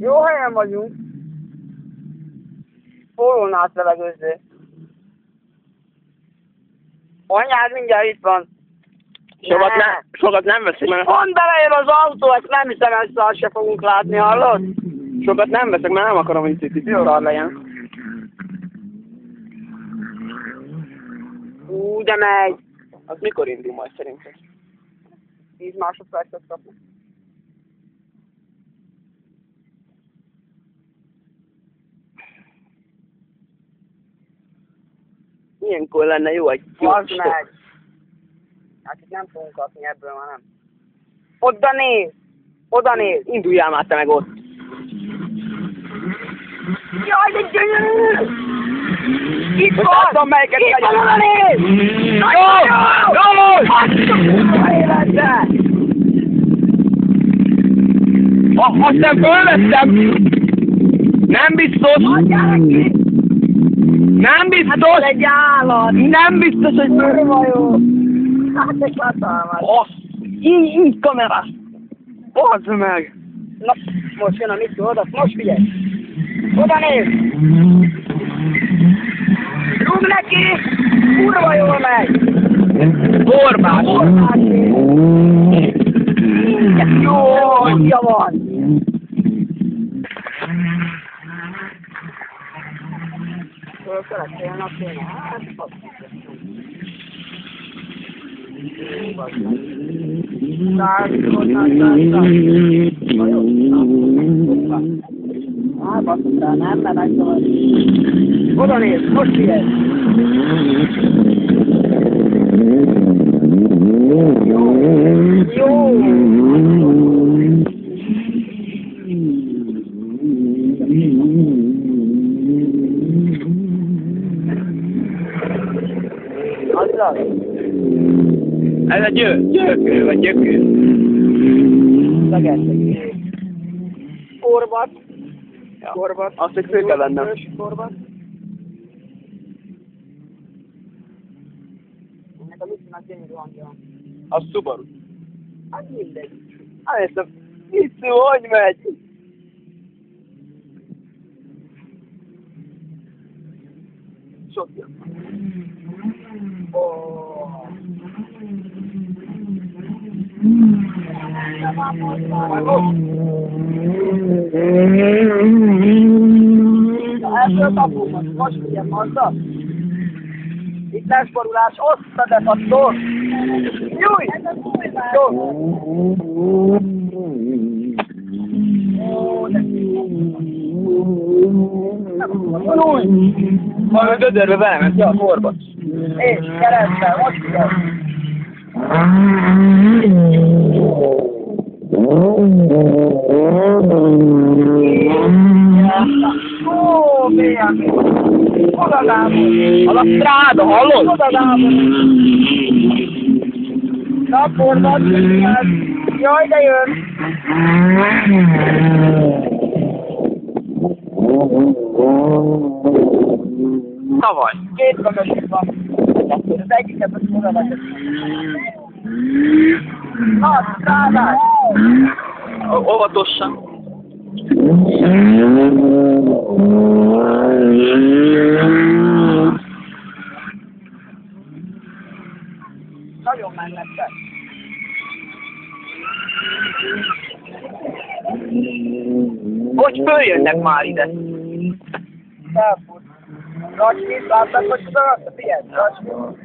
Jó helyen vagyunk. Forrón átlevegőzzé. Anyád mindjárt itt van. Sokat nem veszek, mert... Pont belejön az autó, ezt nem hiszem, ezt se fogunk látni, hallod? Sokat nem veszek, mert nem akarom, hogy itt szar legyen. De megy. Az mikor indul majd szerintem? 10 másodpercet kapnak. Ilyenkor lenne jó egy Az meg. Hát itt nem fogunk kapni ebből, már nem. Oda néz! Oda néz! Induljál már te meg ott! Jaj, de gyönyörű! Itt Most van! láttam, melyiket Itt kell van, oda néz! Jó! Jó! Azt nem fölvettem! Nem biztos! Nem biztos! Hát egy állat! Nem biztos, hogy Kurva jó! Hát egy hatalmas! Így kamerás! Bazd meg! Na, most jön a Miki oda, most figyelj! Oda néz! Rúg neki! Kurva jól megy! Borbás! Jó, hangja van! Fölkelettél napjén, hát nem, mert megszabad. Oda néz, most figyelj! Jó! Az. Ez a gyökő, vagy gyökő. Legesek. Korbat. Ja. Korbat. Azt egy fő kell vennem. Korbat. Ennek a Micinak gyönyörű hangja van. Az Subaru. Hát mindegy. Hát ezt Mici, hogy megy? Sok jön. Ebből kapunk most figyelj, mondta. Itt lesz borulás, osztad ezt a szor. Júj! Jó! Júj! Majd dödörbe belement a korba. És keresztel, most figyelj. Ó, milyen! Oda Gábor! A stráda, hallod? Oda Gábor! Naporban, jaj, de jön! Tavaly. Két mögöttük van. Az egyiket most oda vagyok. Na, strádás! Óvatosan. Nagyon mennek. Hogy följönnek már ide? Felfut. Racskit, láttad, hogy szörölt? Figyelj, Racskit.